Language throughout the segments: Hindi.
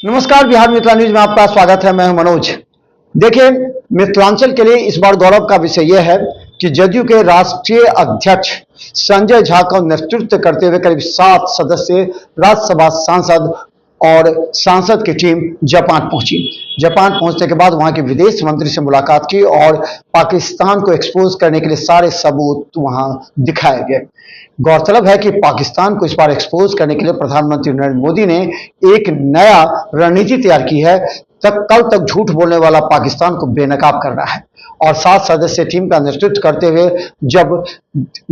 नमस्कार, बिहार मिथिला न्यूज में आपका स्वागत है। मैं हूं मनोज। देखिए, मिथिलांचल के लिए इस बार गौरव का विषय यह है कि जदयू के राष्ट्रीय अध्यक्ष संजय झा का नेतृत्व करते हुए करीब 7 सदस्यीय राज्यसभा सांसद और सांसद की टीम जापान पहुंची। जापान पहुंचने के बाद वहां के विदेश मंत्री से मुलाकात की और पाकिस्तान को एक्सपोज करने के लिए सारे सबूत वहां दिखाए गए। गौरतलब है कि पाकिस्तान को इस बार एक्सपोज करने के लिए प्रधानमंत्री नरेंद्र मोदी ने एक नया रणनीति तैयार की है। कल तक झूठ बोलने वाला पाकिस्तान को बेनकाब कर रहा है और 7 सदस्यीय टीम का नेतृत्व करते हुए जब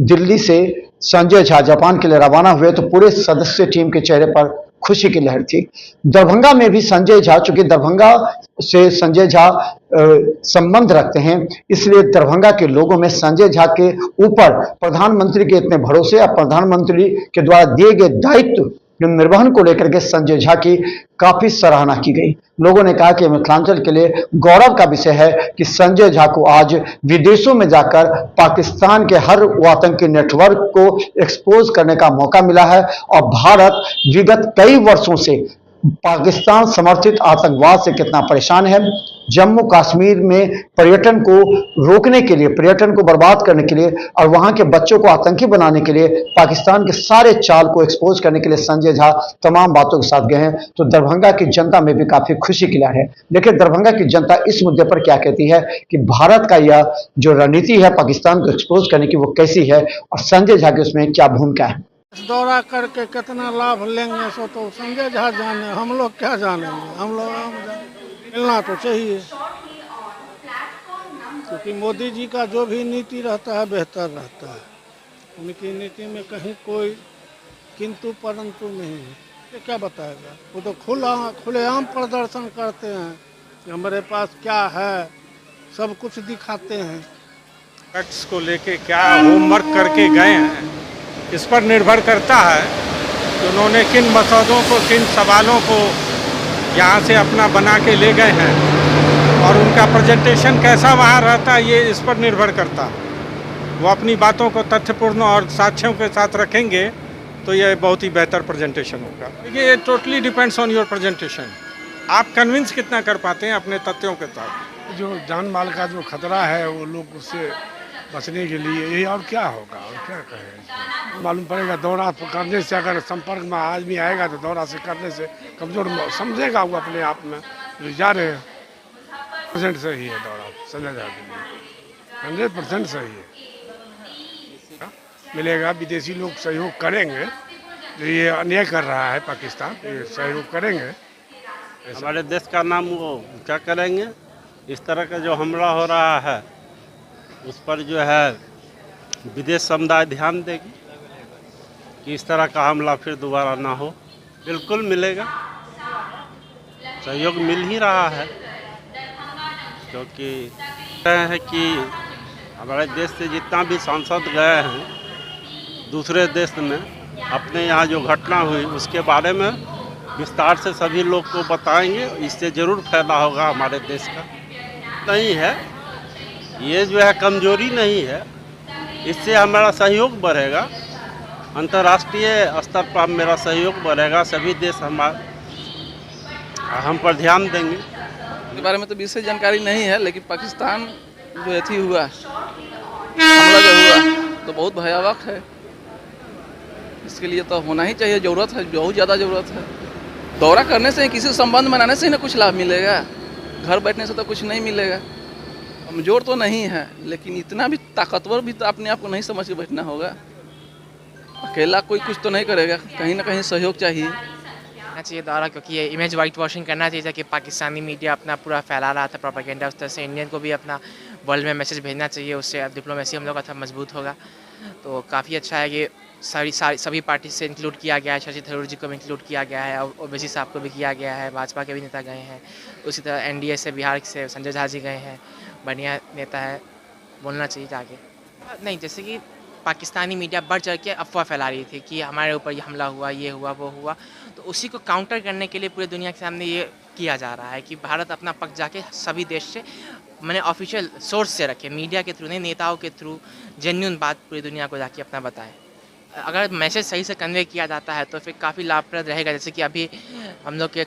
दिल्ली से संजय झा जापान के लिए रवाना हुए तो पूरे सदस्य टीम के चेहरे पर खुशी की लहर थी। दरभंगा में भी संजय झा, चूंकि दरभंगा से संजय झा संबंध रखते हैं, इसलिए दरभंगा के लोगों में संजय झा के ऊपर प्रधानमंत्री के इतने भरोसे और प्रधानमंत्री के द्वारा दिए गए दायित्व निर्वहन को लेकर के संजय झा की काफी सराहना की गई। लोगों ने कहा कि मिथिलांचल के लिए गौरव का विषय है कि संजय झा को आज विदेशों में जाकर पाकिस्तान के हर आतंकी नेटवर्क को एक्सपोज करने का मौका मिला है और भारत विगत कई वर्षों से पाकिस्तान समर्थित आतंकवाद से कितना परेशान है। जम्मू कश्मीर में पर्यटन को रोकने के लिए, पर्यटन को बर्बाद करने के लिए और वहां के बच्चों को आतंकी बनाने के लिए पाकिस्तान के सारे चाल को एक्सपोज करने के लिए संजय झा तमाम बातों के साथ गए हैं। तो दरभंगा की जनता में भी काफी खुशी की लहर है। देखिए, दरभंगा की जनता इस मुद्दे पर क्या कहती है कि भारत का यह जो रणनीति है पाकिस्तान को एक्सपोज करने की, वो कैसी है और संजय झा की उसमें क्या भूमिका है। दौरा करके कितना लाभ लेंगे सो तो संजय झा जाने, हम लोग क्या जानेंगे। हम लोग मिलना तो चाहिए, क्योंकि मोदी जी का जो भी नीति रहता है बेहतर रहता है। उनकी नीति में कहीं कोई किंतु परंतु नहीं है। ये क्या बताएगा, वो तो खुलेआम प्रदर्शन करते हैं कि हमारे पास क्या है, सब कुछ दिखाते हैं। फैक्ट्स को लेके क्या होमवर्क करके गए हैं, इस पर निर्भर करता है कि उन्होंने किन मसौदों को, किन सवालों को यहाँ से अपना बना के ले गए हैं और उनका प्रेजेंटेशन कैसा वहाँ रहता है, ये इस पर निर्भर करता है। वो अपनी बातों को तथ्यपूर्ण और साक्ष्यों के साथ रखेंगे तो ये बहुत ही बेहतर प्रेजेंटेशन होगा। देखिए, ये totally depends on your presentation. आप कन्विंस कितना कर पाते हैं अपने तथ्यों के साथ। जो जान माल का जो खतरा है वो लोग उससे बचने के लिए यही, और क्या होगा, और क्या कहें। मालूम पड़ेगा दौरा करने से, अगर संपर्क में आदमी आएगा तो दौरा से करने से कमजोर समझेगा वो अपने आप में। जो जा रहे हैं 100% सही है दौरा संजय झा के लिए, 100% सही है। मिलेगा, विदेशी लोग सहयोग करेंगे। जो ये अन्याय कर रहा है पाकिस्तान, ये सहयोग करेंगे। हमारे देश का नाम वो क्या करेंगे। इस तरह का जो हमला हो रहा है उस पर जो है विदेश समुदाय ध्यान देगी कि इस तरह का हमला फिर दोबारा ना हो। बिल्कुल मिलेगा, सहयोग मिल ही रहा है, क्योंकि है कि हमारे देश से जितना भी सांसद गए हैं दूसरे देश में, अपने यहाँ जो घटना हुई उसके बारे में विस्तार से सभी लोग को बताएंगे। इससे ज़रूर फायदा होगा हमारे देश का। नहीं है, ये जो है कमजोरी नहीं है, इससे हमारा सहयोग बढ़ेगा। अंतर्राष्ट्रीय स्तर पर मेरा सहयोग बढ़ेगा। सभी देश हम पर ध्यान देंगे। इसके बारे में तो विशेष जानकारी नहीं है, लेकिन पाकिस्तान जो अथी हुआ, हमला जो हुआ तो बहुत भयावह है। इसके लिए तो होना ही चाहिए, ज़रूरत है, बहुत ज़्यादा ज़रूरत है। दौरा करने से, किसी संबंध बनाने से ही ना कुछ लाभ मिलेगा। घर बैठने से तो कुछ नहीं मिलेगा। कमजोर तो नहीं है, लेकिन इतना भी ताकतवर भी तो अपने आप को नहीं समझ के बैठना होगा। अकेला कोई कुछ तो नहीं करेगा, कहीं ना कहीं सहयोग चाहिए। करना चाहिए दौरा, क्योंकि ये इमेज वाइट वॉशिंग करना चाहिए कि पाकिस्तानी मीडिया अपना पूरा फैला रहा था प्रोपेगेंडा। उस तरह से इंडियन को भी अपना वर्ल्ड में मैसेज भेजना चाहिए, उससे डिप्लोमेसी हम लोग का मजबूत होगा। तो काफ़ी अच्छा है कि सभी पार्टी से इंक्लूड किया गया है। शशि थरूर जी को भी इंक्लूड किया गया है और ओवैसी साहब को भी किया गया है। भाजपा के भी नेता गए हैं, उसी तरह एनडीए से बिहार से संजय झा जी गए हैं। बढ़िया नेता है, बोलना चाहिए जाके। नहीं, जैसे कि पाकिस्तानी मीडिया बढ़ चढ़ के अफवाह फैला रही थी कि हमारे ऊपर ये हमला हुआ, ये हुआ, वो हुआ, तो उसी को काउंटर करने के लिए पूरे दुनिया के सामने ये किया जा रहा है कि भारत अपना पक्ष जाके सभी देश से, मैंने ऑफिशियल सोर्स से रखे, मीडिया के थ्रू नहीं, नेताओं के थ्रू जेन्युइन बात पूरी दुनिया को जाके अपना बताए। अगर मैसेज सही से कन्वे किया जाता है तो फिर काफ़ी लाभप्रद रहेगा। जैसे कि अभी हम लोग के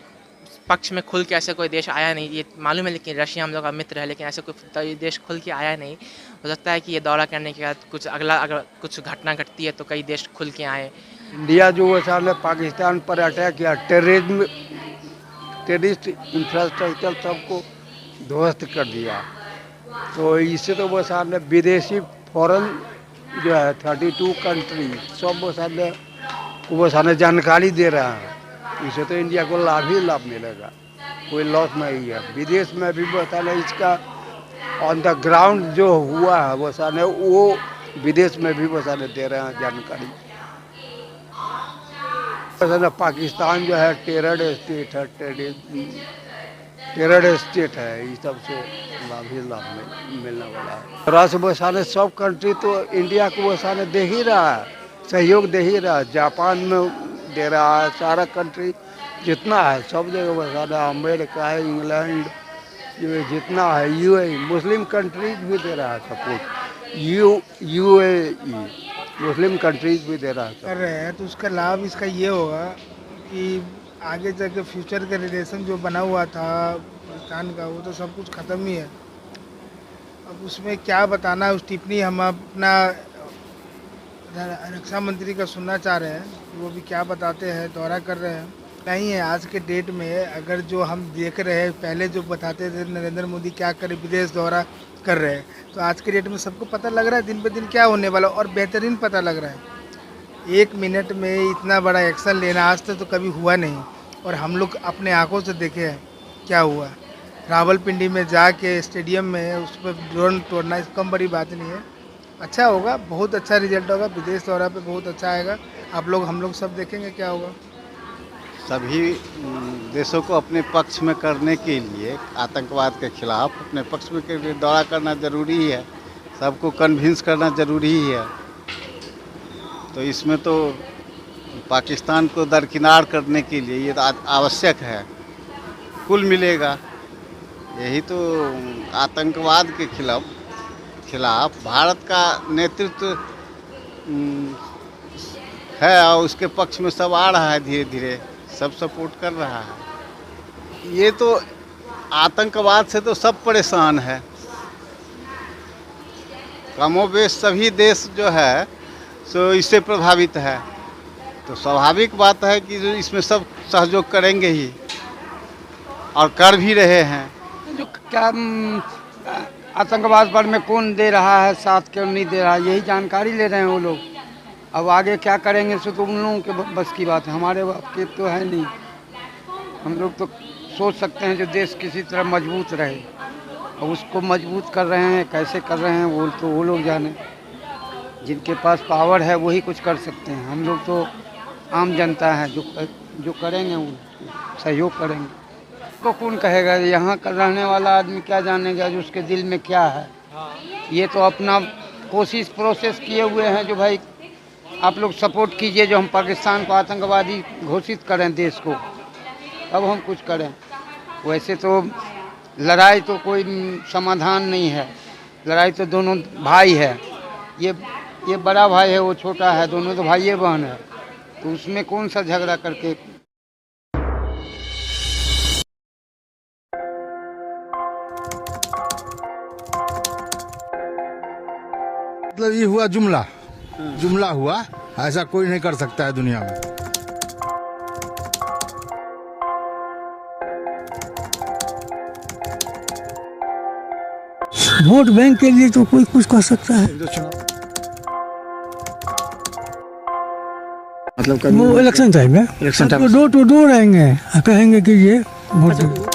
पक्ष में खुल के ऐसे कोई देश आया नहीं। ये मालूम है, लेकिन रशिया हम लोग का मित्र है, लेकिन ऐसे कोई देश खुल के आया नहीं। हो सकता है कि ये दौरा करने के बाद कुछ अगर कुछ घटना घटती है तो कई देश खुल के आए। इंडिया जो साल पाकिस्तान पर अटैक किया, टेररिस्ट इंफ्रास्ट्रक्चर सबको ध्वस्त कर दिया, तो इससे तो वो साल विदेशी फॉरेन जो है 32 कंट्री सब वो साल जानकारी दे रहा है। इससे तो इंडिया को लाभ ही लाभ मिलेगा, कोई लॉस नहीं है। विदेश में भी वो साल इसका ऑन द ग्राउंड जो हुआ है वो साल वो विदेश में भी वो साल दे रहे हैं जानकारी। पाकिस्तान जो है टेरर स्टेट है, टेरर स्टेट है, इस सब से लाभ ही लाभ मिलने वाला है। थोड़ा से वो सारे सब कंट्री तो इंडिया को वो सारे दे ही रहा है, सहयोग दे ही रहा है। जापान में दे रहा है, सारा कंट्री जितना है सब जगह वो सारा, अमेरिका है, इंग्लैंड जितना है, यूएई मुस्लिम कंट्रीज भी दे रहा है सपोर्ट, यूएई मुस्लिम कंट्रीज भी दे रहा है कर रहे हैं। तो उसका लाभ इसका ये होगा कि आगे जाके फ्यूचर का रिलेशन जो बना हुआ था पाकिस्तान का, वो तो सब कुछ ख़त्म ही है। अब उसमें क्या बताना है, उस टिप्पणी हम अपना रक्षा मंत्री का सुनना चाह रहे हैं, वो भी क्या बताते हैं। दौरा कर रहे हैं नहीं है आज के डेट में, अगर जो हम देख रहे हैं पहले जो बताते थे नरेंद्र मोदी क्या करे, विदेश दौरा कर रहे हैं, तो आज के डेट में सबको पता लग रहा है दिन पे दिन क्या होने वाला, और बेहतरीन पता लग रहा है। 1 मिनट में इतना बड़ा एक्शन लेना आज तक तो कभी हुआ नहीं, और हम लोग अपने आंखों से देखे हैं क्या हुआ। रावलपिंडी में जाके स्टेडियम में उस पर ड्रोन तोड़ना कम बड़ी बात नहीं है। अच्छा होगा, बहुत अच्छा रिजल्ट होगा, विदेश दौरा पे बहुत अच्छा आएगा। आप लोग हम लोग सब देखेंगे क्या होगा। सभी देशों को अपने पक्ष में करने के लिए, आतंकवाद के खिलाफ अपने पक्ष में के लिए दौरा करना ज़रूरी है, सबको कन्विंस करना ज़रूरी है। तो इसमें तो पाकिस्तान को दरकिनार करने के लिए ये आवश्यक है, कुल मिलेगा। यही तो आतंकवाद के खिलाफ भारत का नेतृत्व है, और उसके पक्ष में सब आ रहा है, धीरे धीरे सब सपोर्ट कर रहा है। ये तो आतंकवाद से तो सब परेशान है, कमोबेश सभी देश जो है सो इससे प्रभावित है। तो स्वाभाविक बात है कि इसमें सब सहयोग करेंगे ही, और कर भी रहे हैं। जो क्या आतंकवाद पर में कौन दे रहा है साथ, क्यों नहीं दे रहा है, यही जानकारी ले रहे हैं वो लोग। अब आगे क्या करेंगे सो तो उन लोगों के बस की बात है, हमारे बात की तो है नहीं। हम लोग तो सोच सकते हैं जो देश किसी तरह मजबूत रहे, और उसको मजबूत कर रहे हैं, कैसे कर रहे हैं वो तो वो लोग जाने। जिनके पास पावर है वही कुछ कर सकते हैं, हम लोग तो आम जनता है, जो करेंगे वो सहयोग करेंगे। तो कौन कहेगा, यहाँ का रहने वाला आदमी क्या जानेगा जो उसके दिल में क्या है। ये तो अपना कोशिश प्रोसेस किए हुए हैं जो भाई आप लोग सपोर्ट कीजिए, जो हम पाकिस्तान को आतंकवादी घोषित करें देश को, तब हम कुछ करें। वैसे तो लड़ाई तो कोई समाधान नहीं है, लड़ाई तो दोनों भाई है, ये बड़ा भाई है, वो छोटा है, दोनों तो भाई बहन है, तो उसमें कौन सा झगड़ा करके। मतलब ये हुआ जुमला हुआ, ऐसा कोई नहीं कर सकता है दुनिया में। वोट बैंक के लिए तो कोई कुछ कर सकता है, मतलब वो इलेक्शन टाइम में डोर टू डोर आएंगे, कहेंगे कि ये वोट